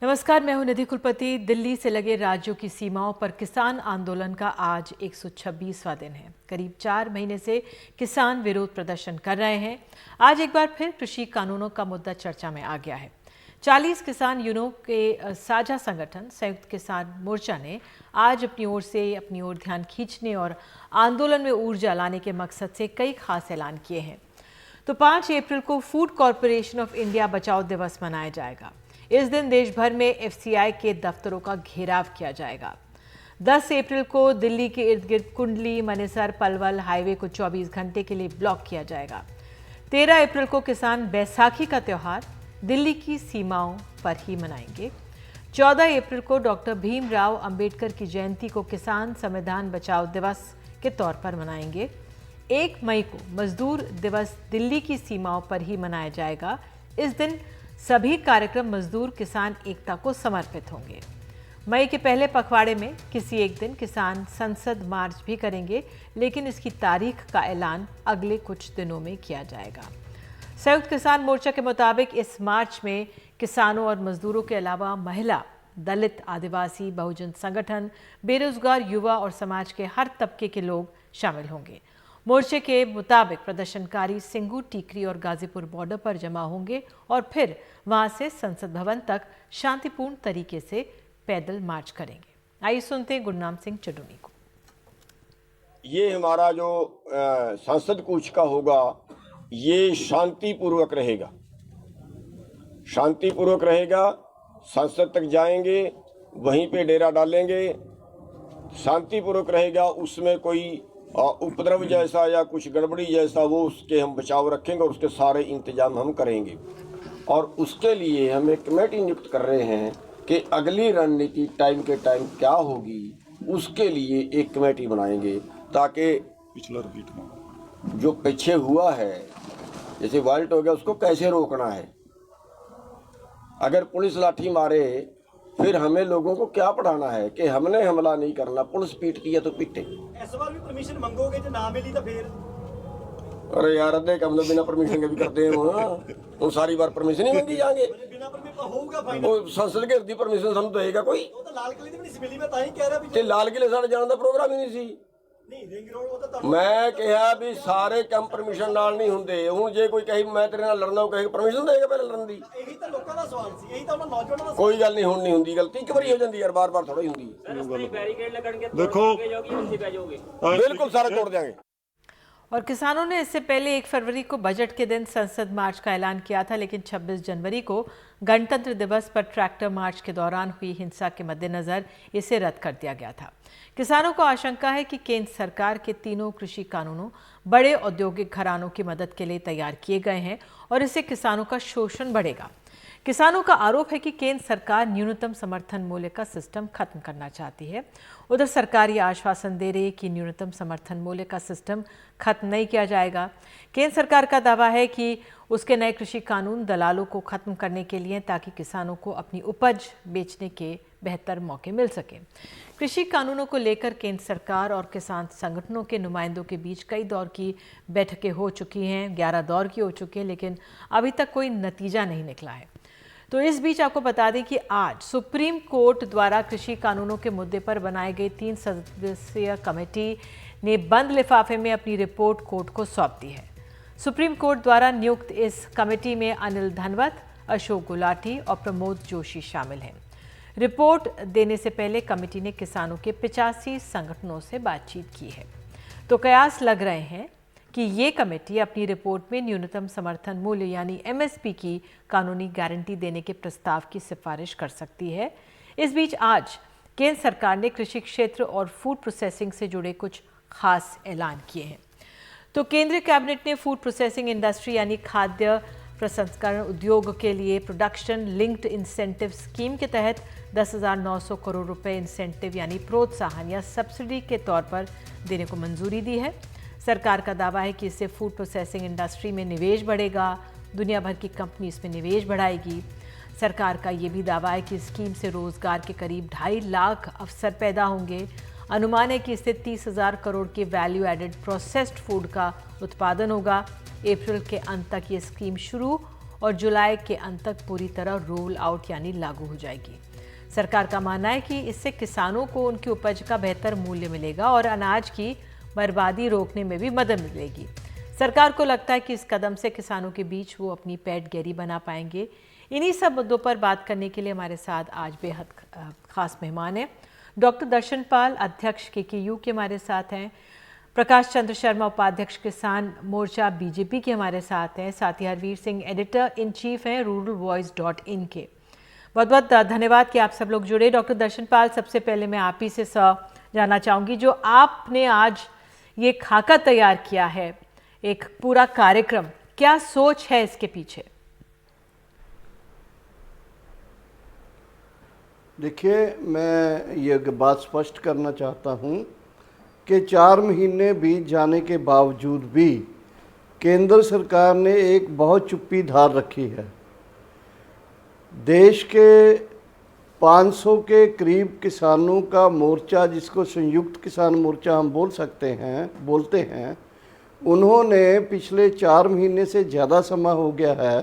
नमस्कार, मैं हूं निधि कुलपति। दिल्ली से लगे राज्यों की सीमाओं पर किसान आंदोलन का आज 126वां दिन है। करीब 4 महीने से किसान विरोध प्रदर्शन कर रहे हैं। आज एक बार फिर कृषि कानूनों का मुद्दा चर्चा में आ गया है। 40 किसान यूनियनों के साझा संगठन संयुक्त किसान मोर्चा ने आज अपनी ओर ध्यान खींचने और आंदोलन में ऊर्जा लाने के मकसद से कई खास ऐलान किए हैं। तो 5 अप्रैल को फूड कॉरपोरेशन ऑफ इंडिया बचाओ दिवस मनाया जाएगा। इस दिन देश भर में एफसीआई के दफ्तरों का घेराव किया जाएगा। 10 अप्रैल को दिल्ली के इर्द गिर्द कुंडली, मनेसर, पलवल हाईवे को 24 घंटे के लिए ब्लॉक किया जाएगा। 13 अप्रैल को किसान बैसाखी का त्यौहार दिल्ली की सीमाओं पर ही मनाएंगे। 14 अप्रैल को डॉक्टर भीमराव अंबेडकर की जयंती को किसान संविधान बचाओ दिवस के तौर पर मनाएंगे। 1 मई को मजदूर दिवस दिल्ली की सीमाओं पर ही मनाया जाएगा। इस दिन सभी कार्यक्रम मजदूर किसान एकता को समर्पित होंगे। मई के पहले पखवाड़े में किसी एक दिन किसान संसद मार्च भी करेंगे, लेकिन इसकी तारीख का ऐलान अगले कुछ दिनों में किया जाएगा। संयुक्त किसान मोर्चा के मुताबिक इस मार्च में किसानों और मजदूरों के अलावा महिला, दलित, आदिवासी, बहुजन संगठन, बेरोजगार युवा और समाज के हर तबके के लोग शामिल होंगे। मोर्चे के मुताबिक प्रदर्शनकारी सिंगू, टीकरी और गाजीपुर बॉर्डर पर जमा होंगे और फिर वहां से संसद भवन तक शांतिपूर्ण तरीके से पैदल मार्च करेंगे। आइए सुनते हैं गुरनाम सिंह चडूनी को। ये हमारा जो संसद कूच का होगा, ये शांतिपूर्वक रहेगा, शांतिपूर्वक रहेगा। संसद तक जाएंगे, वहीं पे डेरा डालेंगे, शांतिपूर्वक रहेगा। उसमें कोई उपद्रव जैसा या कुछ गड़बड़ी जैसा वो उसके हम बचाव रखेंगे और उसके सारे इंतजाम हम करेंगे। और उसके लिए हम एक कमेटी नियुक्त कर रहे हैं कि अगली रणनीति टाइम के टाइम क्या होगी, उसके लिए एक कमेटी बनाएंगे ताकि पिछला रिपीट जो पीछे हुआ है, जैसे वायलेट हो गया, उसको कैसे रोकना है। अगर पुलिस लाठी मारे फिर हमें लोगों को क्या पढ़ाना है कि हमने हमला नहीं करना, पुलिस पीटती है तो पीटे। इस बार भी परमिशन मांगोगे जो ना मिली तो फिर? अरे यार, अदे हम लोग बिना परमिशन के भी करते हैं। उन सारी बार परमिशन ही मांगी जाएंगे। बिना परमिशन होगा फाइनल। वो संसद के दी परमिशन सानू देगा कोई? वो तो लाल किले दी भी मिली, मैं तां ही कह रहा भी ते लाल किले साडे जाने दा प्रोग्राम ही नहीं सी। नहीं रिंग रोड वो तो मैं कहा भी सारे काम परमिशन नाल नहीं हुंदे। हुण जे कोई कहे मैं तेरे नाल लड़ना, कहे परमिशन देगा पहले लड़न दी? यही तो लोगों का सवाल सी, यही तो उन्होंने नौजवानों का कोई गल नहीं, हुण नहीं हुंदी। गलती एक बारी हो जाती यार, बार बार थोड़ा ही हुंदी। देखो बिल्कुल सारा तोड़ देंगे। और किसानों ने इससे पहले 1 फरवरी को बजट के दिन संसद मार्च का ऐलान किया था, लेकिन 26 जनवरी को गणतंत्र दिवस पर ट्रैक्टर मार्च के दौरान हुई हिंसा के मद्देनजर इसे रद्द कर दिया गया था। किसानों को आशंका है कि केंद्र सरकार के तीनों कृषि कानूनों बड़े औद्योगिक घरानों की मदद के लिए तैयार किए गए हैं और इससे किसानों का शोषण बढ़ेगा। किसानों का आरोप है कि केंद्र सरकार न्यूनतम समर्थन मूल्य का सिस्टम खत्म करना चाहती है। उधर सरकार ये आश्वासन दे रही है कि न्यूनतम समर्थन मूल्य का सिस्टम खत्म नहीं किया जाएगा। केंद्र सरकार का दावा है कि उसके नए कृषि कानून दलालों को खत्म करने के लिए, ताकि किसानों को अपनी उपज बेचने के बेहतर मौके मिल सके। कृषि कानूनों को लेकर केंद्र सरकार और किसान संगठनों के नुमाइंदों के बीच कई दौर की बैठकें हो चुकी हैं, 11 दौर की हो चुकी है, लेकिन अभी तक कोई नतीजा नहीं निकला है। तो इस बीच आपको बता दें कि आज सुप्रीम कोर्ट द्वारा कृषि कानूनों के मुद्दे पर बनाई गई 3 सदस्यीय कमेटी ने बंद लिफाफे में अपनी रिपोर्ट कोर्ट को सौंप दी है। सुप्रीम कोर्ट द्वारा नियुक्त इस कमेटी में अनिल धनवत, अशोक गुलाटी और प्रमोद जोशी शामिल हैं। रिपोर्ट देने से पहले कमेटी ने किसानों के 85 संगठनों से बातचीत की है। तो कयास लग रहे हैं कि ये कमेटी अपनी रिपोर्ट में न्यूनतम समर्थन मूल्य यानी एमएसपी की कानूनी गारंटी देने के प्रस्ताव की सिफारिश कर सकती है। इस बीच आज केंद्र सरकार ने कृषि क्षेत्र और फूड प्रोसेसिंग से जुड़े कुछ खास ऐलान किए हैं। तो केंद्रीय कैबिनेट ने फूड प्रोसेसिंग इंडस्ट्री यानी खाद्य प्रसंस्करण उद्योग के लिए प्रोडक्शन लिंक्ड इंसेंटिव स्कीम के तहत 10,900 करोड़ रुपए इंसेंटिव यानी प्रोत्साहन या सब्सिडी के तौर पर देने को मंजूरी दी है। सरकार का दावा है कि इससे फूड प्रोसेसिंग इंडस्ट्री में निवेश बढ़ेगा, दुनिया भर की कंपनी इसमें निवेश बढ़ाएगी। सरकार का ये भी दावा है कि स्कीम से रोजगार के करीब 2.5 लाख अवसर पैदा होंगे। अनुमान है कि इससे 30,000 करोड़ के वैल्यू एडेड प्रोसेस्ड फूड का उत्पादन होगा। अप्रैल के अंत तक ये स्कीम शुरू और जुलाई के अंत तक पूरी तरह रोल आउट यानी लागू हो जाएगी। सरकार का मानना है कि इससे किसानों को उनकी उपज का बेहतर मूल्य मिलेगा और अनाज की बर्बादी रोकने में भी मदद मिलेगी। सरकार को लगता है कि इस कदम से किसानों के बीच वो अपनी पेट गहरी बना पाएंगे। इन्हीं सब मुद्दों पर बात करने के लिए हमारे साथ आज बेहद खास मेहमान हैं। डॉक्टर दर्शन पाल, अध्यक्ष KKU के हमारे साथ हैं। प्रकाश चंद्र शर्मा, उपाध्यक्ष किसान मोर्चा BJP के हमारे साथ हैं। साथ ही Harvir Singh, editor in chief हैं ruralvoice.in के। बहुत बहुत धन्यवाद कि आप सब लोग जुड़े। डॉक्टर दर्शन पाल, सबसे पहले मैं आप ही से जानना चाहूँगी, जो आपने आज ये खाका तैयार किया है, एक पूरा कार्यक्रम, क्या सोच है इसके पीछे? देखिए, मैं ये बात स्पष्ट करना चाहता हूँ कि 4 महीने बीत जाने के बावजूद भी केंद्र सरकार ने एक बहुत चुप्पी धार रखी है। देश के 500 के करीब किसानों का मोर्चा, जिसको संयुक्त किसान मोर्चा हम बोलते हैं, उन्होंने पिछले 4 महीने से ज़्यादा समय हो गया है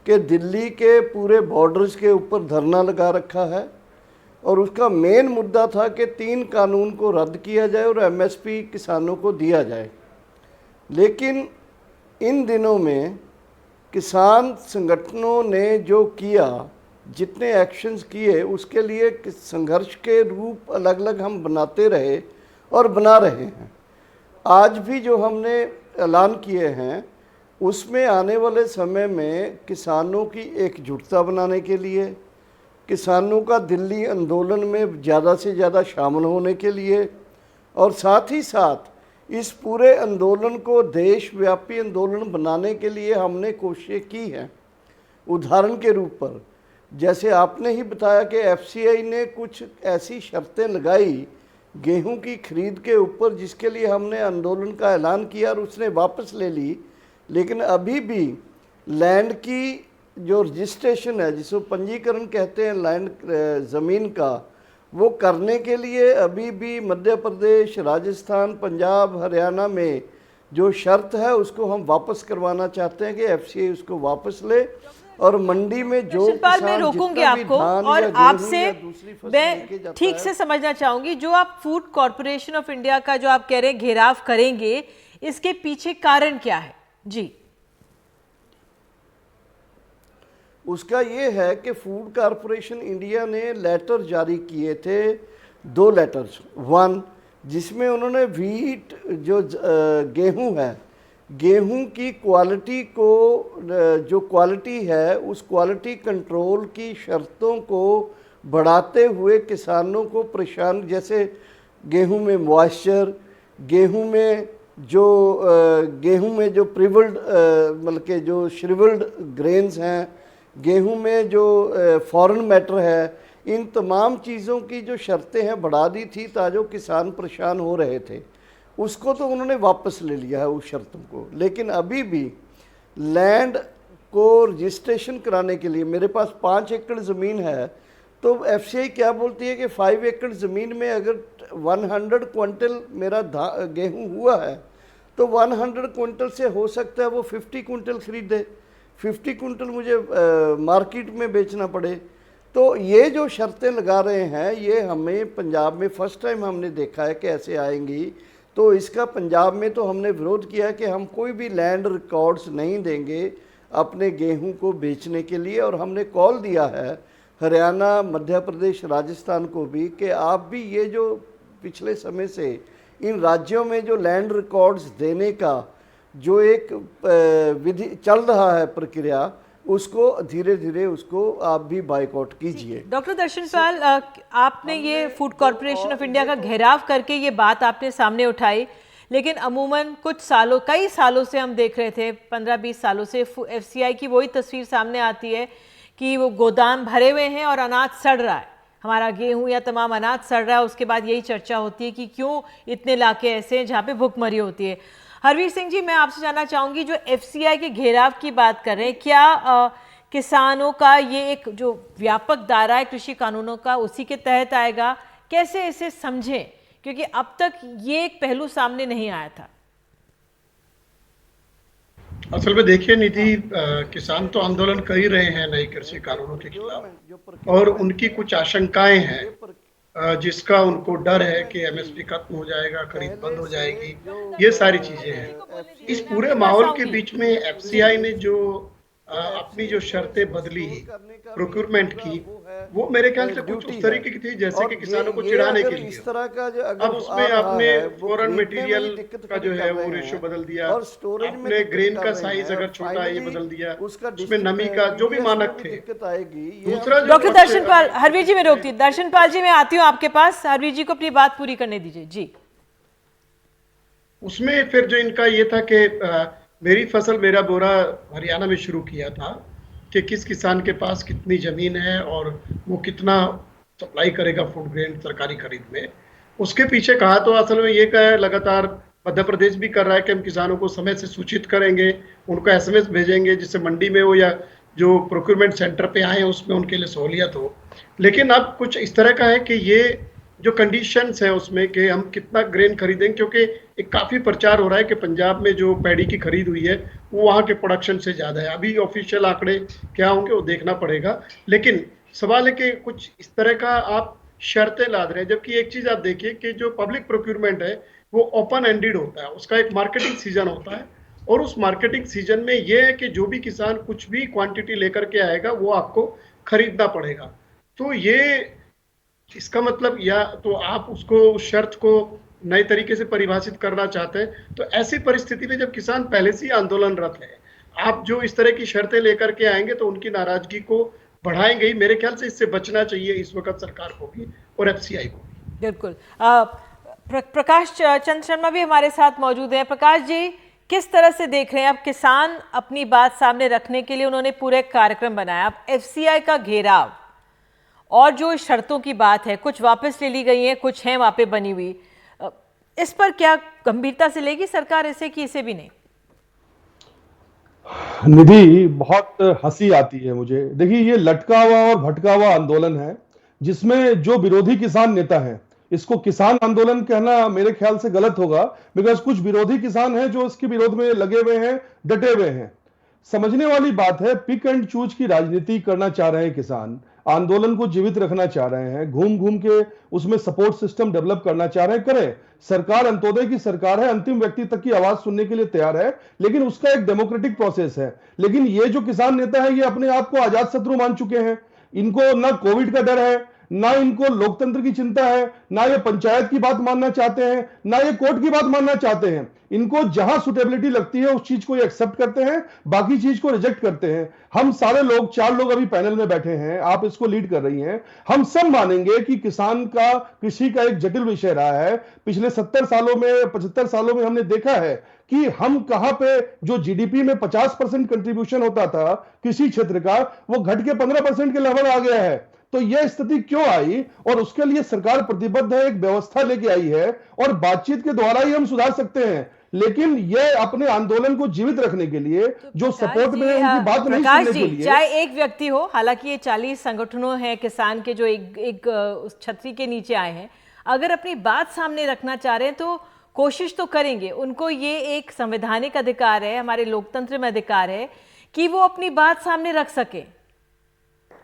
कि दिल्ली के पूरे बॉर्डर्स के ऊपर धरना लगा रखा है और उसका मेन मुद्दा था कि 3 कानून को रद्द किया जाए और MSP किसानों को दिया जाए। लेकिन इन दिनों में किसान संगठनों ने जो किया, जितने एक्शंस किए, उसके लिए संघर्ष के रूप अलग अलग हम बनाते रहे और बना रहे हैं। आज भी जो हमने ऐलान किए हैं उसमें आने वाले समय में किसानों की एकजुटता बनाने के लिए, किसानों का दिल्ली आंदोलन में ज़्यादा से ज़्यादा शामिल होने के लिए और साथ ही साथ इस पूरे आंदोलन को देशव्यापी आंदोलन बनाने के लिए हमने कोशिशें की हैं। उदाहरण के रूप पर, जैसे आपने ही बताया कि FCI ने कुछ ऐसी शर्तें लगाई गेहूं की खरीद के ऊपर, जिसके लिए हमने आंदोलन का ऐलान किया और उसने वापस ले ली। लेकिन अभी भी लैंड की जो रजिस्ट्रेशन है, जिसको पंजीकरण कहते हैं लैंड ज़मीन का, वो करने के लिए अभी भी मध्य प्रदेश, राजस्थान, पंजाब, हरियाणा में जो शर्त है उसको हम वापस करवाना चाहते हैं कि FCI उसको वापस ले और मंडी में जो किसान, मैं रोकूंगी आपको और आपसे मैं ठीक से समझना चाहूंगी, जो आप फूड कॉर्पोरेशन ऑफ इंडिया का जो आप कह रहे हैं घेराव करेंगे, इसके पीछे कारण क्या है? जी, उसका ये है कि फूड कॉर्पोरेशन इंडिया ने लेटर जारी किए थे, 2 लेटर्स। 1 जिसमें उन्होंने व्हीट जो गेहूं है, गेहूं की क्वालिटी को, जो क्वालिटी है उस क्वालिटी कंट्रोल की शर्तों को बढ़ाते हुए किसानों को परेशान, जैसे गेहूं में मॉइस्चर, गेहूं में जो प्रिवल्ड मतलब के जो श्रिवल्ड ग्रेन्स हैं, गेहूं में जो फॉरेन मैटर है, इन तमाम चीज़ों की जो शर्तें हैं बढ़ा दी थी ताकि किसान परेशान हो रहे थे। उसको तो उन्होंने वापस ले लिया है उस शर्तों को। लेकिन अभी भी लैंड को रजिस्ट्रेशन कराने के लिए, मेरे पास 5 एकड़ ज़मीन है, तो FCI क्या बोलती है कि 5 एकड़ ज़मीन में अगर 100 क्विंटल मेरा गेहूं हुआ है तो 100 क्विंटल से हो सकता है वो 50 क्विंटल खरीदे, 50 क्विंटल मुझे मार्केट में बेचना पड़े। तो ये जो शर्तें लगा रहे हैं, ये हमें पंजाब में फर्स्ट टाइम हमने देखा है कि ऐसे आएंगी। तो इसका पंजाब में तो हमने विरोध किया कि हम कोई भी लैंड रिकॉर्ड्स नहीं देंगे अपने गेहूं को बेचने के लिए। और हमने कॉल दिया है हरियाणा, मध्य प्रदेश, राजस्थान को भी कि आप भी ये जो पिछले समय से इन राज्यों में जो लैंड रिकॉर्ड्स देने का जो एक विधि चल रहा है, प्रक्रिया, उसको धीरे धीरे उसको आप भी बाइकआउट कीजिए। डॉक्टर दर्शन पाल, आपने ये फूड कॉर्पोरेशन ऑफ इंडिया का घेराव करके ये बात आपने सामने उठाई, लेकिन अमूमन कई सालों से हम देख रहे थे, 15-20 सालों से FCI की वही तस्वीर सामने आती है कि वो गोदाम भरे हुए हैं और अनाज सड़ रहा है, हमारा गेहूं या तमाम अनाज सड़ रहा है। उसके बाद यही चर्चा होती है कि क्यों इतने इलाके ऐसे हैं जहाँ पे भुखमरी होती है। हरवीर सिंह जी, मैं आपसे जानना चाहूँगी, जो FCI के घेराव की बात कर रहे हैं, क्या किसानों का ये एक जो व्यापक दायरा है कृषि कानूनों का, उसी के तहत आएगा? कैसे इसे समझें, क्योंकि अब तक ये एक पहलू सामने नहीं आया था। असल में देखिए निधि, किसान तो आंदोलन कर ही रहे हैं नए कृषि कानूनों के खिलाफ, और उनकी कुछ आशंकाएं हैं, जिसका उनको डर है कि एमएसपी खत्म हो जाएगा, खरीद बंद हो जाएगी, ये सारी चीजें हैं। इस पूरे माहौल के बीच में एफसीआई ने जो अपनी जो शर्तें बदली प्रोक्योरमेंट की, वो मेरे ख्याल से कुछ उस तरीके की थी जैसे कि किसानों को चिढ़ाने के लिए। इस तरह का जो अब उसमें आपने फॉरेन मटेरियल का जो है वो रेशो बदल दिया, आपने ग्रेन का साइज अगर छोटा है ये बदल दिया, उसमें नमी का जो भी मानक थे। दूसरा डॉक्टर दर्शनपाल, हरवीर जी मैं रोकती हूँ, दर्शनपाल जी मैं आती हूँ आपके पास, हरवीर जी को अपनी बात पूरी करने दीजिए जी। उसमें फिर जो इनका ये था कि मेरी फसल मेरा बोरा हरियाणा में शुरू किया था कि किस किसान के पास कितनी जमीन है और वो कितना सप्लाई करेगा फूड ग्रेन सरकारी खरीद में। उसके पीछे कहा तो असल में ये कहा लगातार मध्य प्रदेश भी कर रहा है कि हम किसानों को समय से सूचित करेंगे, उनको एसएमएस भेजेंगे जिससे मंडी में हो या जो प्रोक्योरमेंट सेंटर पे आए उसमें उनके लिए सहूलियत हो। लेकिन अब कुछ इस तरह का है कि ये जो कंडीशंस है उसमें कि हम कितना ग्रेन खरीदेंगे, क्योंकि एक काफ़ी प्रचार हो रहा है कि पंजाब में जो पैडी की खरीद हुई है वो वहाँ के प्रोडक्शन से ज़्यादा है। अभी ऑफिशियल आंकड़े क्या होंगे वो देखना पड़ेगा, लेकिन सवाल है कि कुछ इस तरह का आप शर्तें लाद रहे हैं, जबकि एक चीज़ आप देखिए कि जो पब्लिक प्रोक्योरमेंट है वो ओपन एंडेड होता है, उसका एक मार्केटिंग सीजन होता है, और उस मार्केटिंग सीजन में ये है कि जो भी किसान कुछ भी क्वांटिटी लेकर के आएगा वो आपको खरीदना पड़ेगा। तो ये इसका मतलब, या तो आप उसको उस शर्त को नए तरीके से परिभाषित करना चाहते हैं, तो ऐसी परिस्थिति में जब किसान पहले से ही आंदोलनरत है, आप जो इस तरह की शर्तें लेकर के आएंगे तो उनकी नाराजगी को बढ़ाएंगे ही। मेरे ख्याल से इससे बचना चाहिए इस वक्त सरकार को भी और एफसीआई को भी। बिल्कुल। प्रकाश चंद्र शर्मा भी हमारे साथ मौजूद हैं। प्रकाश जी, किस तरह से देख रहे हैं? अब किसान अपनी बात सामने रखने के लिए उन्होंने पूरे कार्यक्रम बनाया, अब एफसीआई का घेराव और जो शर्तों की बात है, कुछ वापस ले ली गई हैं, कुछ हैं वहाँ पे बनी हुई, इस पर क्या गंभीरता से लेगी सरकार इसे कि इसे भी नहीं? निधि, बहुत हंसी आती है मुझे। देखिए, ये लटका हुआ और भटका हुआ आंदोलन है जिसमें जो विरोधी किसान नेता है, इसको किसान आंदोलन कहना मेरे ख्याल से गलत होगा, बिकॉज कुछ विरोधी किसान हैं जो इसके विरोध में लगे हुए हैं, डटे हुए हैं। समझने वाली बात है, पिक एंड चूज की राजनीति करना चाह रहे हैं किसान, आंदोलन को जीवित रखना चाह रहे हैं, घूम घूम के उसमें सपोर्ट सिस्टम डेवलप करना चाह रहे हैं, करें। सरकार अंत्योदय की सरकार है, अंतिम व्यक्ति तक की आवाज सुनने के लिए तैयार है, लेकिन उसका एक डेमोक्रेटिक प्रोसेस है। लेकिन ये जो किसान नेता है, ये अपने आप को आजाद शत्रु मान चुके हैं। इनको ना कोविड का डर है, ना इनको लोकतंत्र की चिंता है, ना ये पंचायत की बात मानना चाहते हैं, ना ये कोर्ट की बात मानना चाहते हैं। इनको जहां सुटेबिलिटी लगती है उस चीज को ये एक्सेप्ट करते हैं, बाकी चीज को रिजेक्ट करते हैं। हम सारे लोग, 4 लोग अभी पैनल में बैठे हैं, आप इसको लीड कर रही हैं, हम सब मानेंगे कि किसान का, कृषि का एक जटिल विषय रहा है। पिछले 70 सालों में, 75 सालों में हमने देखा है कि हम कहां पे, जो जीडीपी में 50% कंट्रीब्यूशन होता था कृषि क्षेत्र का, वो घट के 15% के लेवल आ गया है। तो यह स्थिति क्यों आई, और उसके लिए सरकार प्रतिबद्ध है, एक व्यवस्था लेके आई है, और बातचीत के द्वारा ही हम सुधार सकते हैं। लेकिन यह अपने आंदोलन को जीवित रखने के लिए जो सपोर्ट में उनकी बात नहीं सुनने के लिए, चाहे एक व्यक्ति हो, हालांकि ये 40 संगठनों हैं किसान के जो एक उस छतरी के नीचे आए हैं, अगर अपनी बात सामने रखना चाह रहे हैं तो कोशिश तो करेंगे। उनको ये एक संवैधानिक अधिकार है, हमारे लोकतंत्र में अधिकार है कि वो अपनी बात सामने रख सके,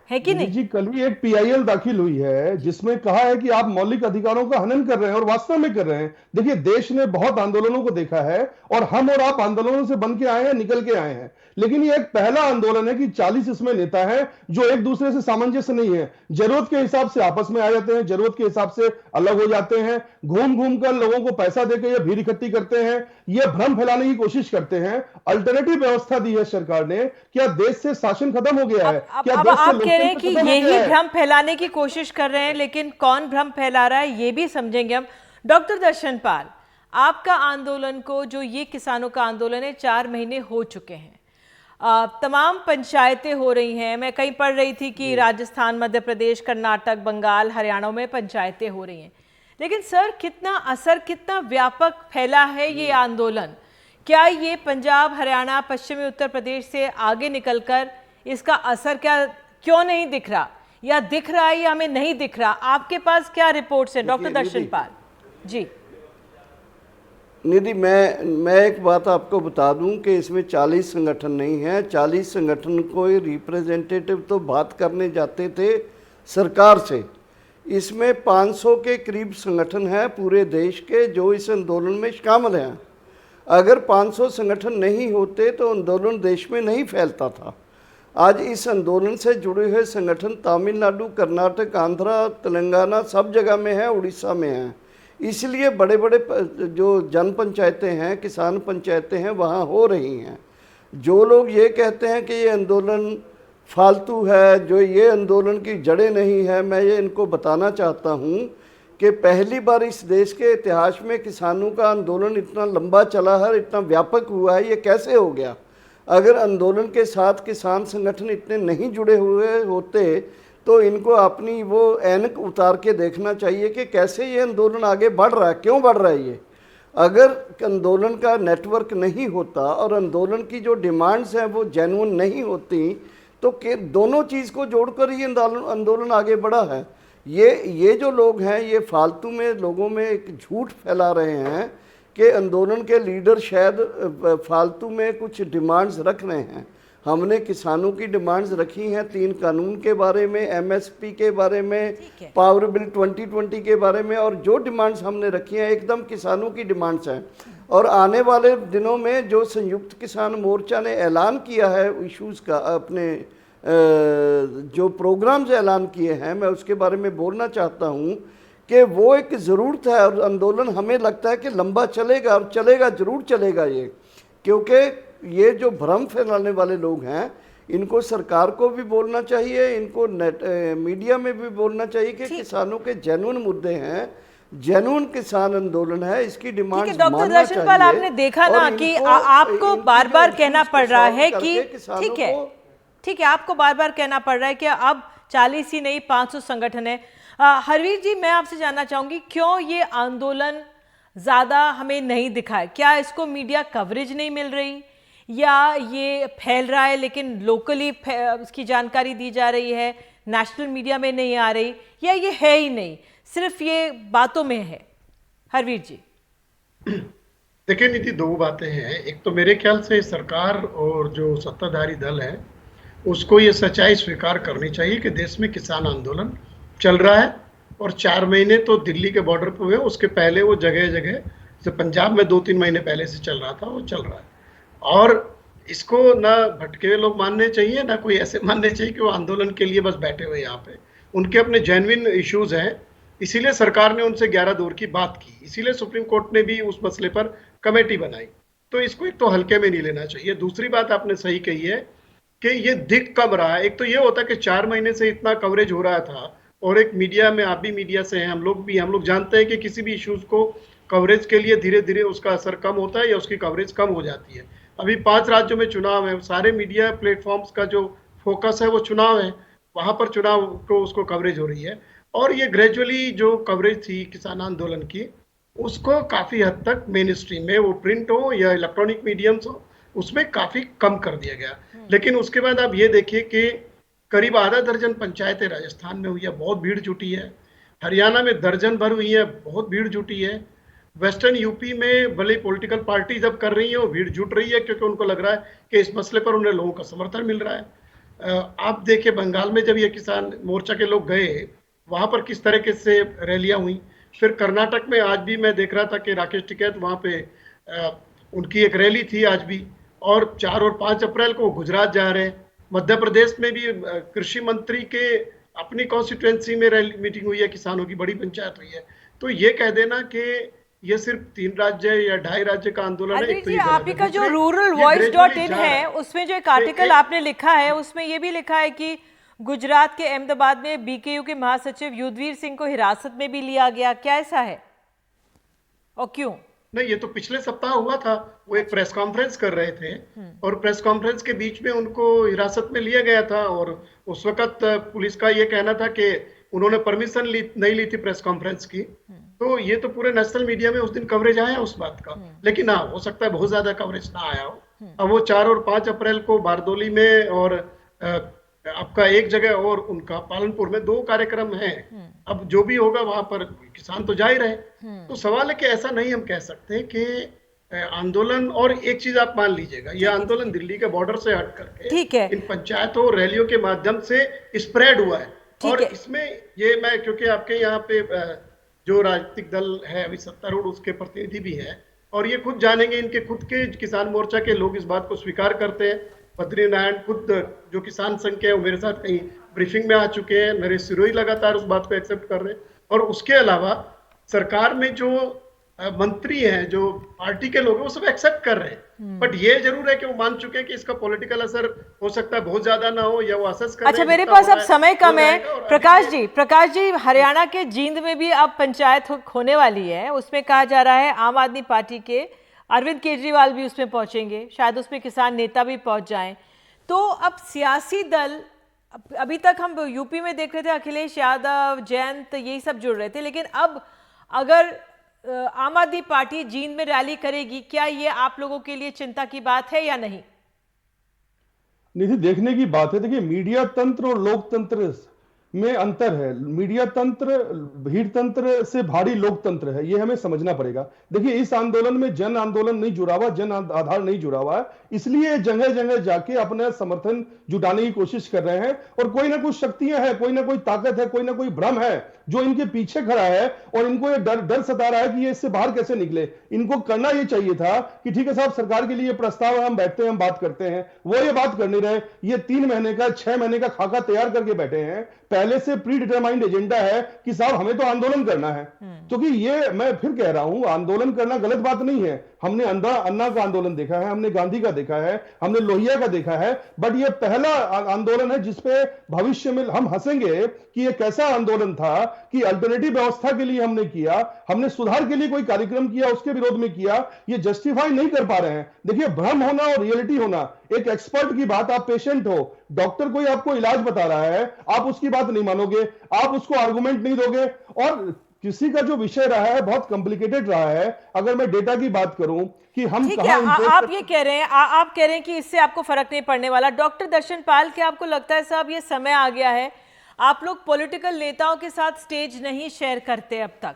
है कि नहीं? जी, कल ही एक पीआईएल दाखिल हुई है जिसमें कहा है कि आप मौलिक अधिकारों का हनन कर रहे हैं, और वास्तव में कर रहे हैं। देखिए, देश ने बहुत आंदोलनों को देखा है, और हम और आप आंदोलनों से बन के आए हैं, निकल के आए हैं, लेकिन ये एक पहला आंदोलन है कि 40 इसमें नेता हैं जो एक दूसरे से सामंजस्य नहीं है, जरूरत के हिसाब से आपस में आ जाते हैं, जरूरत के हिसाब से अलग हो जाते हैं, घूम घूम कर लोगों को पैसा देकर ये भीड़ इकट्ठी करते हैं, ये भ्रम फैलाने की कोशिश करते हैं। अल्टरनेटिव व्यवस्था दी है सरकार ने। क्या देश से शासन खत्म हो गया है? क्या अब देश से आप कह रहे हैं कि लोकतंत्र खत्म हो यही गया है? भ्रम फैलाने की कोशिश कर रहे हैं, लेकिन कौन भ्रम फैला रहा है ये भी समझेंगे हम। डॉक्टर दर्शनपाल, आपका आंदोलन को, जो ये किसानों का आंदोलन है, 4 महीने हो चुके हैं, तमाम पंचायतें हो रही हैं। मैं कहीं पढ़ रही थी कि राजस्थान, मध्य प्रदेश, कर्नाटक, बंगाल, हरियाणा में पंचायतें हो रही हैं, लेकिन सर कितना असर, कितना व्यापक फैला है ये आंदोलन? क्या ये पंजाब, हरियाणा, पश्चिमी उत्तर प्रदेश से आगे निकलकर इसका असर क्यों नहीं दिख रहा, या दिख रहा है या हमें नहीं दिख रहा? आपके पास क्या रिपोर्ट्स हैं डॉक्टर दर्शनपाल जी? निधि, मैं एक बात आपको बता दूं कि इसमें 40 संगठन नहीं हैं। 40 संगठन को रिप्रेजेंटेटिव तो बात करने जाते थे सरकार से। इसमें 500 के करीब संगठन हैं पूरे देश के जो इस आंदोलन में शामिल हैं। अगर 500 संगठन नहीं होते तो आंदोलन देश में नहीं फैलता था। आज इस आंदोलन से जुड़े हुए संगठन तमिलनाडु, कर्नाटक, आंध्रा, तेलंगाना सब जगह में है, उड़ीसा में है। इसलिए बड़े बड़े जो जन पंचायतें हैं, किसान पंचायतें हैं, वहाँ हो रही हैं। जो लोग ये कहते हैं कि ये आंदोलन फालतू है, जो ये आंदोलन की जड़ें नहीं है, मैं ये इनको बताना चाहता हूँ कि पहली बार इस देश के इतिहास में किसानों का आंदोलन इतना लंबा चला है, इतना व्यापक हुआ है। ये कैसे हो गया? अगर आंदोलन के साथ किसान संगठन इतने नहीं जुड़े हुए होते तो इनको अपनी वो ऐनक उतार के देखना चाहिए कि कैसे ये आंदोलन आगे बढ़ रहा है, क्यों बढ़ रहा है ये। अगर आंदोलन का नेटवर्क नहीं होता और आंदोलन की जो डिमांड्स हैं वो जेन्युइन नहीं होती तो दोनों चीज़ को जोड़कर ही आंदोलन आगे बढ़ा है। ये जो लोग हैं ये फालतू में लोगों में एक झूठ फैला रहे हैं कि आंदोलन के लीडर शायद फालतू में कुछ डिमांड्स रख रहे हैं। हमने किसानों की डिमांड्स रखी हैं 3 कानून के बारे में, एमएसपी के बारे में, पावर बिल 2020 के बारे में, और जो डिमांड्स हमने रखी हैं एकदम किसानों की डिमांड्स हैं। और आने वाले दिनों में जो संयुक्त किसान मोर्चा ने ऐलान किया है इश्यूज़ का, अपने जो प्रोग्राम्स ऐलान किए हैं, मैं उसके बारे में बोलना चाहता हूँ कि वो एक ज़रूरत है। और आंदोलन हमें लगता है कि लंबा चलेगा और चलेगा, ज़रूर चलेगा ये, क्योंकि ये जो भ्रम फैलाने वाले लोग हैं इनको सरकार को भी बोलना चाहिए, इनको मीडिया में भी बोलना चाहिए कि किसानों के जेन्युइन मुद्दे हैं, जेन्युइन किसान आंदोलन है, इसकी डिमांड मानना चाहिए। डॉक्टर दर्शनपाल, आपने देखा ना कि आपको बार बार कहना पड़ रहा है कि ठीक है, आपको बार बार कहना पड़ रहा है कि अब 40 ही नहीं 500 संगठन है। हरवीर जी, मैं आपसे जानना चाहूंगी क्यों ये आंदोलन ज्यादा हमें नहीं दिखा है? क्या इसको मीडिया कवरेज नहीं मिल रही, या ये फैल रहा है लेकिन लोकली इसकी जानकारी दी जा रही है, नेशनल मीडिया में नहीं आ रही, या ये है ही नहीं, सिर्फ ये बातों में है? हरवीर जी। देखिए निधि, 2 बातें हैं। एक तो मेरे ख्याल से सरकार और जो सत्ताधारी दल है उसको ये सच्चाई स्वीकार करनी चाहिए कि देश में किसान आंदोलन चल रहा है, और 4 महीने तो दिल्ली के बॉर्डर पे हुए, उसके पहले वो जगह जगह जैसे पंजाब में 2-3 महीने पहले से चल रहा था, वो चल रहा है। और इसको ना भटके हुए लोग मानने चाहिए, ना कोई ऐसे मानने चाहिए कि वो आंदोलन के लिए बस बैठे हुए यहाँ पे। उनके अपने जेन्युइन इश्यूज हैं, इसीलिए सरकार ने उनसे 11 दौर की बात की, इसीलिए सुप्रीम कोर्ट ने भी उस मसले पर कमेटी बनाई। तो इसको एक तो हल्के में नहीं लेना चाहिए। दूसरी बात आपने सही कही है कि ये दिख कब रहा है। एक तो ये होता कि 4 महीने से इतना कवरेज हो रहा था, और एक मीडिया में, आप भी मीडिया से हैं, हम लोग जानते हैं कि किसी भी इश्यूज को कवरेज के लिए धीरे धीरे उसका असर कम होता है या उसकी कवरेज कम हो जाती है। अभी 5 राज्यों में चुनाव है, सारे मीडिया प्लेटफॉर्म्स का जो फोकस है वो चुनाव है, वहां पर चुनाव को उसको कवरेज हो रही है। और ये ग्रेजुअली जो कवरेज थी किसान आंदोलन की, उसको काफी हद तक मेन स्ट्रीम में, वो प्रिंट हो या इलेक्ट्रॉनिक मीडियम्स हो, उसमें काफी कम कर दिया गया। लेकिन उसके बाद आप ये देखिए कि करीब आधा दर्जन पंचायतें राजस्थान में हुई है, बहुत भीड़ जुटी है। हरियाणा में दर्जन भर हुई है, बहुत भीड़ जुटी है। वेस्टर्न यूपी में भले पॉलिटिकल पार्टी जब कर रही है वो भीड़ जुट रही है, क्योंकि उनको लग रहा है कि इस मसले पर उन्हें लोगों का समर्थन मिल रहा है। आप देखिए बंगाल में जब ये किसान मोर्चा के लोग गए, वहां पर किस तरीके से रैलियां हुई। फिर कर्नाटक में आज भी मैं देख रहा था कि राकेश टिकैत वहां पे उनकी एक रैली थी आज भी, और 4 और 5 अप्रैल को गुजरात जा रहे हैं। मध्य प्रदेश में भी कृषि मंत्री के अपनी कॉन्स्टिट्यूएंसी में रैली मीटिंग हुई है, किसानों की बड़ी पंचायत हुई है। तो ये कह देना कि ये सिर्फ 3 राज्य या 2.5 राज्य का आंदोलन है। जी, आपका जो ruralvoice.in है उसमें जो एक आर्टिकल आपने लिखा है उसमें ये भी लिखा है कि गुजरात के अहमदाबाद में बीकेयू के महासचिव युद्धवीर सिंह को हिरासत में भी लिया गया। क्या ऐसा है और क्यों? नहीं, ये तो पिछले सप्ताह हुआ था। वो एक प्रेस कॉन्फ्रेंस कर रहे थे और प्रेस कॉन्फ्रेंस के बीच में उनको हिरासत में लिया गया था, और उस वक्त पुलिस का ये कहना था कि उन्होंने परमिशन नहीं ली थी प्रेस कॉन्फ्रेंस की। तो ये तो पूरे नेशनल मीडिया में उस दिन कवरेज आया उस बात का। लेकिन हाँ, हो सकता है बहुत ज्यादा कवरेज ना आया हो। अब वो 4 और 5 अप्रैल को बारदोली में और आपका एक जगह और उनका पालनपुर में 2 कार्यक्रम हैं। अब जो भी होगा वहां पर किसान तो जा ही रहे। तो सवाल है कि ऐसा नहीं हम कह सकते कि आंदोलन, और एक चीज आप मान लीजिएगा, ये आंदोलन दिल्ली के बॉर्डर से हट करके ठीक है। इन पंचायतों और रैलियों के माध्यम से स्प्रेड हुआ है। और है। इसमें ये मैं, क्योंकि आपके यहाँ पे जो राजनीतिक दल है अभी सत्तारूढ़, उसके प्रतिनिधि भी है, और ये खुद जानेंगे, इनके खुद के किसान मोर्चा के लोग इस बात को स्वीकार करते हैं। बद्री नारायण खुद जो किसान संघ के हैं वो मेरे साथ कहीं ब्रीफिंग में आ चुके हैं। नरेश सिरोही लगातार उस बात को एक्सेप्ट कर रहे हैं। और उसके अलावा सरकार में जो मंत्री हैं, जो पार्टी के लोग हैं, वो सब एक्सेप्ट कर रहे हैं। बट ये जरूर है कि वो मान चुके हैं कि इसका पॉलिटिकल असर हो सकता है बहुत ज्यादा ना हो, या वो असेस कर रहे हैं। अच्छा, मेरे जितना पास हो अब रहा समय कम हो है। जाएगा। और प्रकाश जी, हरियाणा के जींद में भी अब पंचायत होने वाली है। उसमें कहा जा रहा है आम आदमी पार्टी के अरविंद केजरीवाल भी उसमें पहुंचेंगे, शायद उसमें किसान नेता भी पहुंच जाएं। तो अब सियासी दल, अभी तक हम यूपी में देख रहे थे अखिलेश यादव, जयंत, यही सब जुड़ रहे थे, लेकिन अब अगर आम आदमी पार्टी जींद में रैली करेगी, क्या ये आप लोगों के लिए चिंता की बात है या नहीं? निधि, देखने की बात है। देखिए, मीडिया तंत्र और लोकतंत्र में अंतर है। मीडिया तंत्र भीड़ तंत्र से भारी लोकतंत्र है, ये हमें समझना पड़ेगा। देखिए, इस आंदोलन में जन आंदोलन नहीं जुड़ा हुआ, जन आधार नहीं जुड़ा हुआ है, इसलिए जगह जगह जाके अपना समर्थन जुटाने की कोशिश कर रहे हैं। और कोई ना कुछ शक्तियां हैं, कोई ना कोई ताकत है, कोई ना कोई भ्रम है जो इनके पीछे खड़ा है, और इनको ये डर सता रहा है कि ये इससे बाहर कैसे निकले। इनको करना ये चाहिए था कि ठीक है साहब, सरकार के लिए प्रस्ताव है, हम बैठते हैं, हम बात करते हैं। वो ये बात कर नहीं रहे। ये 3 महीने का 6 महीने का खाका तैयार करके बैठे हैं। पहले से प्री डिटरमाइंड एजेंडा है कि साहब हमें तो आंदोलन करना है। क्योंकि ये, मैं फिर कह रहा हूं, आंदोलन करना गलत बात नहीं है। हमने अन्ना का आंदोलन देखा है, हमने गांधी का देखा है, हमने लोहिया का देखा है। बट ये पहला आंदोलन है जिसपे भविष्य में हम हंसेंगे कि ये कैसा आंदोलन था कि अल्टरनेटिव व्यवस्था के लिए हमने किया, हमने सुधार के लिए कोई कार्यक्रम किया, उसके विरोध में किया। ये जस्टिफाई नहीं कर पा रहे हैं। देखिए, भ्रम होना और रियलिटी होना एक एक्सपर्ट की बात। आप पेशेंट हो, डॉक्टर कोई आपको इलाज बता रहा है, आप उसकी बात नहीं मानोगे, आप उसको आर्गुमेंट नहीं दोगे। और किसी का जो विषय रहा है बहुत कॉम्प्लिकेटेड रहा है। अगर मैं डेटा की बात करूं कि हम ठीक है, आप ये कह रहे हैं, आप कह रहे हैं कि इससे आपको फर्क नहीं पड़ने वाला। डॉक्टर दर्शन पाल, क्या आपको लगता है साहब ये समय आ गया है, आप लोग पॉलिटिकल नेताओं के साथ स्टेज नहीं शेयर करते अब तक,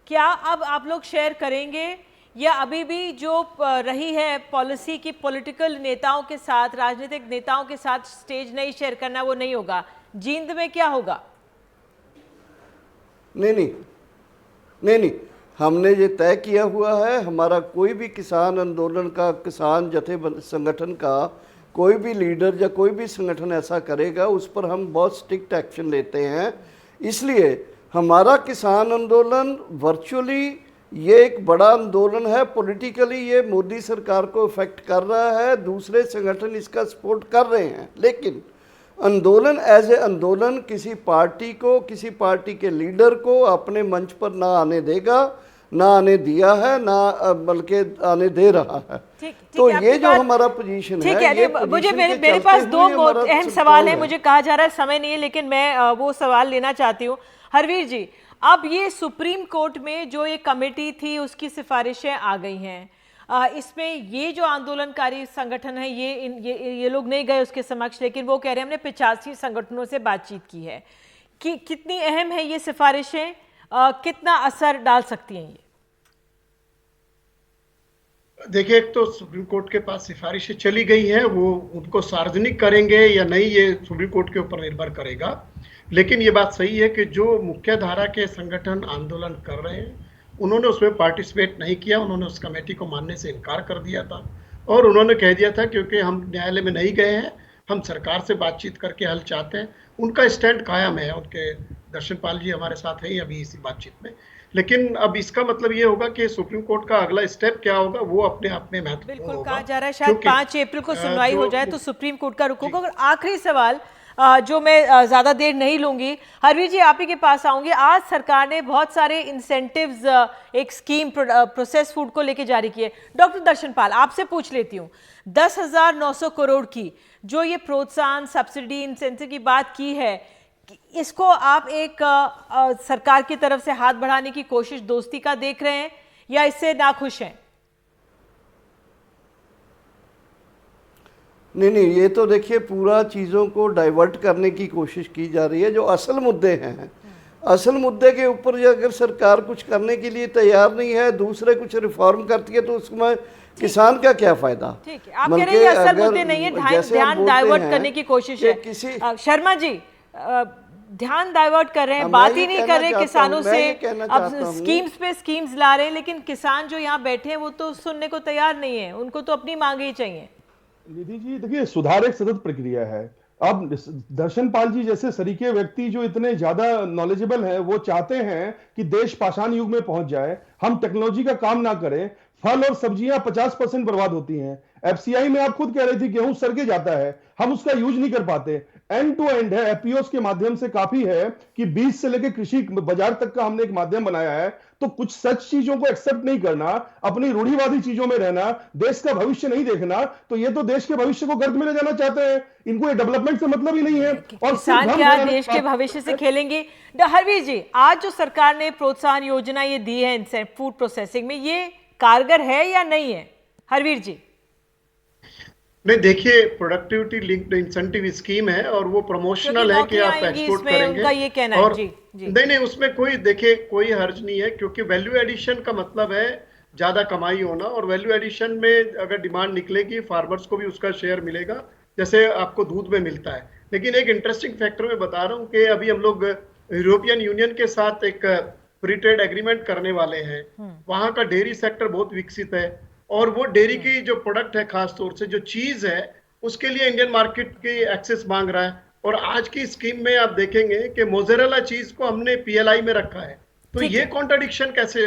क्या अब आप लोग शेयर करेंगे, या अभी भी जो रही है पॉलिसी की पॉलिटिकल नेताओं के साथ, राजनीतिक नेताओं के साथ स्टेज नहीं शेयर करना, वो नहीं होगा? जींद में क्या होगा? नहीं, हमने ये तय किया हुआ है। हमारा कोई भी किसान आंदोलन का, किसान जथेबंदी संगठन का कोई भी लीडर या कोई भी संगठन ऐसा करेगा, उस पर हम बहुत स्ट्रिक्ट एक्शन लेते हैं। इसलिए हमारा किसान आंदोलन वर्चुअली ये एक बड़ा आंदोलन है। पॉलिटिकली ये मोदी सरकार को इफेक्ट कर रहा है, दूसरे संगठन इसका सपोर्ट कर रहे हैं, लेकिन आंदोलन एज ए आंदोलन किसी पार्टी को, किसी पार्टी के लीडर को अपने मंच पर ना आने देगा, ना आने दिया है, ना बल्कि आने दे रहा है। तो ये जो हमारा पोजीशन है, ठीक है। मुझे मेरे पास 2 अहम सवाल है, मुझे कहा जा रहा है समय नहीं है, लेकिन मैं वो सवाल लेना चाहती हूँ। हरवीर जी, अब ये सुप्रीम कोर्ट में जो ये कमेटी थी उसकी सिफारिशें आ गई हैं, इसमें ये जो आंदोलनकारी संगठन है ये लोग नहीं गए उसके समक्ष, लेकिन वो कह रहे हैं हमने 85 संगठनों से बातचीत की है। कि कितनी अहम है ये सिफारिशें, कितना असर डाल सकती हैं ये? देखिए, एक तो सुप्रीम कोर्ट के पास सिफारिशें चली गई हैं, वो उनको सार्वजनिक करेंगे या नहीं ये सुप्रीम कोर्ट के ऊपर निर्भर करेगा। लेकिन ये बात सही है कि जो मुख्य धारा के संगठन आंदोलन कर रहे हैं उन्होंने उसमें पार्टिसिपेट नहीं किया, उन्होंने उस कमेटी को मानने से इनकार कर दिया था। और उन्होंने कह दिया था क्योंकि हम न्यायालय में नहीं गए हैं, हम सरकार से बातचीत करके हल चाहते हैं। उनका स्टैंड कायम है। उनके दर्शन पाल जी हमारे साथ हैं अभी इसी बातचीत में। लेकिन अब इसका मतलब ये होगा कि सुप्रीम कोर्ट का अगला स्टेप क्या होगा वो अपने आप में महत्वपूर्ण होगा। बिल्कुल, कहा जा रहा है शायद 5 अप्रैल को सुनवाई हो जाए तो सुप्रीम कोर्ट का रुख होगा। और आखिरी सवाल जो मैं ज़्यादा देर नहीं लूंगी, हरवीर जी आप ही के पास आऊंगी। आज सरकार ने बहुत सारे इंसेंटिव्स, एक स्कीम प्रोसेस फूड को लेके जारी की है। डॉक्टर दर्शन पाल, आपसे पूछ लेती हूँ, 10,900 करोड़ की जो ये प्रोत्साहन, सब्सिडी, इंसेंटिव की बात की है, इसको आप एक सरकार की तरफ से हाथ बढ़ाने की कोशिश दोस्ती का देख रहे हैं या इससे नाखुश हैं? नहीं, ये तो देखिए पूरा चीज़ों को डाइवर्ट करने की कोशिश की जा रही है। जो असल मुद्दे हैं, असल मुद्दे के ऊपर जो अगर सरकार कुछ करने के लिए तैयार नहीं है, दूसरे कुछ रिफॉर्म करती है, तो उसमें किसान का क्या फायदा? ठीक है, आप कह रहे हैं ये असल मुद्दे नहीं है, ध्यान डाइवर्ट करने की कोशिश है। शर्मा जी ध्यान डाइवर्ट कर रहे हैं, बात ही नहीं कर रहे किसानों से। अब स्कीम्स पे स्कीम्स ला रहे हैं, लेकिन किसान जो यहाँ बैठे हैं वो तो सुनने को तैयार नहीं है, उनको तो अपनी मांगे ही चाहिए। निधि जी देखिए, सुधार एक सतत प्रक्रिया है। अब दर्शन पाल जी जैसे सरीके व्यक्ति जो इतने ज्यादा नॉलेजेबल है, वो चाहते हैं कि देश पाषाण युग में पहुंच जाए, हम टेक्नोलॉजी का काम ना करें। फल और सब्जियां 50% बर्बाद होती हैं। एफसीआई में आप खुद कह रही थी गेहूं सड़के जाता है, हम उसका यूज नहीं कर पाते। एंड टू एंड है, एपीओस के माध्यम से काफी है कि बीज से लेकर कृषि बाजार तक का हमने एक माध्यम बनाया है। तो कुछ सच चीजों को एक्सेप्ट नहीं करना, अपनी रूढ़िवादी चीजों में रहना, देश का भविष्य नहीं देखना, तो ये तो देश के भविष्य को गर्द में ले जाना चाहते हैं। इनको ये डेवलपमेंट से मतलब ही नहीं है। और किसान क्या देश के भविष्य से खेलेंगे? हरवीर जी, आज जो सरकार ने प्रोत्साहन योजना ये दी है फूड प्रोसेसिंग में, ये कारगर है या नहीं है? हरवीर जी नहीं, देखिए प्रोडक्टिविटी लिंक्ड इंसेंटिव स्कीम है और वो प्रमोशनल है कि आप एक्सपोर्ट करेंगे। उनका ये कहना और है। जी। नहीं, उसमें कोई देखिए कोई हर्ज नहीं है, क्योंकि वैल्यू एडिशन का मतलब है ज्यादा कमाई होना, और वैल्यू एडिशन में अगर डिमांड निकलेगी फार्मर्स को भी उसका शेयर मिलेगा, जैसे आपको दूध में मिलता है। लेकिन एक इंटरेस्टिंग फैक्टर मैं बता रहा हूँ कि अभी हम लोग यूरोपियन यूनियन के साथ एक फ्री ट्रेड एग्रीमेंट करने वाले हैं। वहां का डेयरी सेक्टर बहुत विकसित है, और वो डेयरी की जो प्रोडक्ट है, खास तौर से जो चीज है, उसके लिए इंडियन मार्केट की एक्सेस मांग रहा है। और आज की स्कीम में आप देखेंगे कि मोज़रेला चीज को हमने पीएलआई में रखा है। तो ये कॉन्ट्रडिक्शन कैसे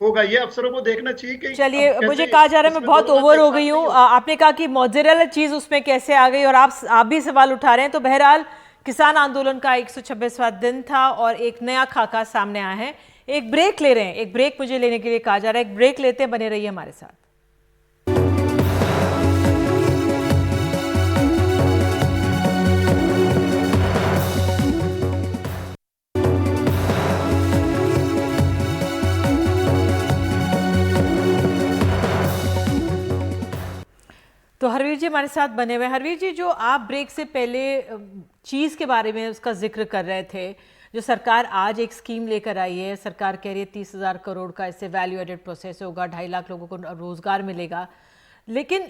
होगा, ये अफसरों को देखना चाहिए कि चलिए, मुझे कहा जा रहा है मैं बहुत ओवर हो गई हूँ। आपने कहा कि मोज़रेला चीज उसमें कैसे आ गई, और आप भी सवाल उठा रहे हैं। तो बहरहाल किसान आंदोलन का 126वां दिन था और एक नया खाका सामने आया है। एक ब्रेक ले रहे हैं, एक ब्रेक मुझे लेने के लिए कहा जा रहा है। एक ब्रेक लेते हैं, बने रहिए हमारे साथ। तो हरवीर जी हमारे साथ बने हुए। हरवीर जी, जो आप ब्रेक से पहले चीज़ के बारे में उसका जिक्र कर रहे थे, जो सरकार आज एक स्कीम लेकर आई है, सरकार कह रही है 30,000 करोड़ का इससे वैल्यू एडेड प्रोसेस होगा, 2.5 लाख लोगों को रोजगार मिलेगा। लेकिन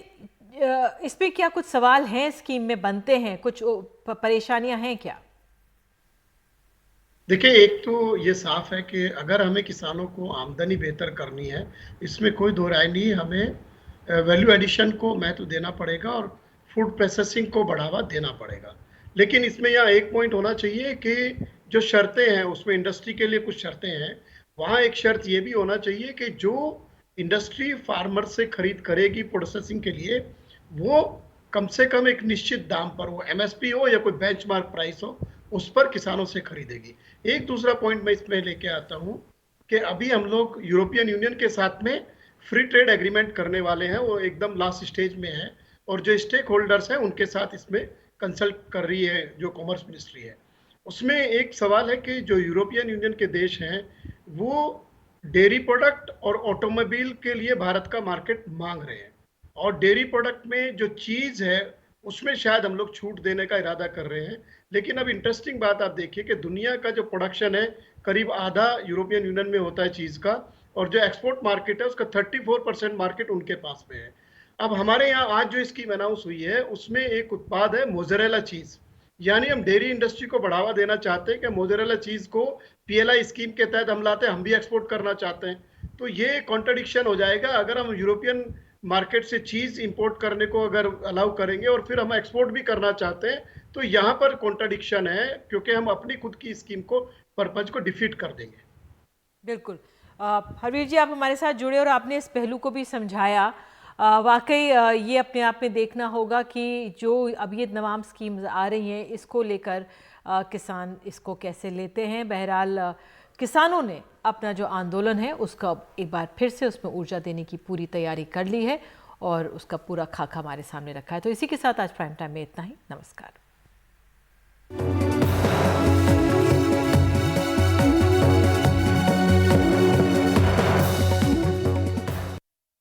इस पे क्या कुछ सवाल हैं स्कीम में बनते हैं, कुछ परेशानियां हैं क्या? देखिए, एक तो ये साफ है कि अगर हमें किसानों को आमदनी बेहतर करनी है, इसमें कोई दो राय नहीं, हमें वैल्यू एडिशन को महत्व देना पड़ेगा और फूड प्रोसेसिंग को बढ़ावा देना पड़ेगा। लेकिन इसमें यहाँ एक पॉइंट होना चाहिए कि जो शर्तें हैं उसमें इंडस्ट्री के लिए कुछ शर्तें हैं। वहाँ एक शर्त ये भी होना चाहिए कि जो इंडस्ट्री फार्मर से खरीद करेगी प्रोसेसिंग के लिए, वो कम से कम एक निश्चित दाम पर, वो एमएसपी हो या कोई बेंचमार्क प्राइस हो, उस पर किसानों से खरीदेगी। एक दूसरा पॉइंट मैं इसमें लेके आता हूँ कि अभी हम लोग यूरोपियन यूनियन के साथ में फ्री ट्रेड एग्रीमेंट करने वाले हैं, वो एकदम लास्ट स्टेज में है, और जो स्टेक होल्डर्स हैं उनके साथ इसमें कंसल्ट कर रही है जो कॉमर्स मिनिस्ट्री है। उसमें एक सवाल है कि जो यूरोपियन यूनियन के देश हैं वो डेयरी प्रोडक्ट और ऑटोमोबाइल के लिए भारत का मार्केट मांग रहे हैं, और डेयरी प्रोडक्ट में जो चीज़ है उसमें शायद हम लोग छूट देने का इरादा कर रहे हैं। लेकिन अब इंटरेस्टिंग बात आप देखिए कि दुनिया का जो प्रोडक्शन है करीब आधा यूरोपियन यूनियन में होता है चीज़ का, और जो एक्सपोर्ट मार्केट है उसका 34% मार्केट उनके पास में है। अब हमारे यहाँ आज जो स्कीम अनाउंस हुई है उसमें एक उत्पाद है मोज़रेला चीज़, यानी हम डेयरी इंडस्ट्री को बढ़ावा देना चाहते हैं कि मोज़रेला चीज़ को पीएलआई स्कीम के तहत हम लाते हैं, हम भी एक्सपोर्ट करना चाहते हैं। तो ये कॉन्ट्रडिक्शन हो जाएगा अगर हम यूरोपियन मार्केट से चीज़ इंपोर्ट करने को अगर अलाउ करेंगे और फिर हम एक्सपोर्ट भी करना चाहते हैं, तो यहाँ पर कॉन्ट्रडिक्शन है, क्योंकि हम अपनी खुद की स्कीम को पर्पज को डिफीट कर देंगे। बिल्कुल। हरवीर जी, आप हमारे साथ जुड़े और आपने इस पहलू को भी समझाया। वाकई ये अपने आप में देखना होगा कि जो अब ये तमाम स्कीम्स आ रही हैं इसको लेकर किसान इसको कैसे लेते हैं। बहरहाल किसानों ने अपना जो आंदोलन है उसका एक बार फिर से उसमें ऊर्जा देने की पूरी तैयारी कर ली है और उसका पूरा खाका हमारे सामने रखा है। तो इसी के साथ आज प्राइम टाइम में इतना ही। नमस्कार।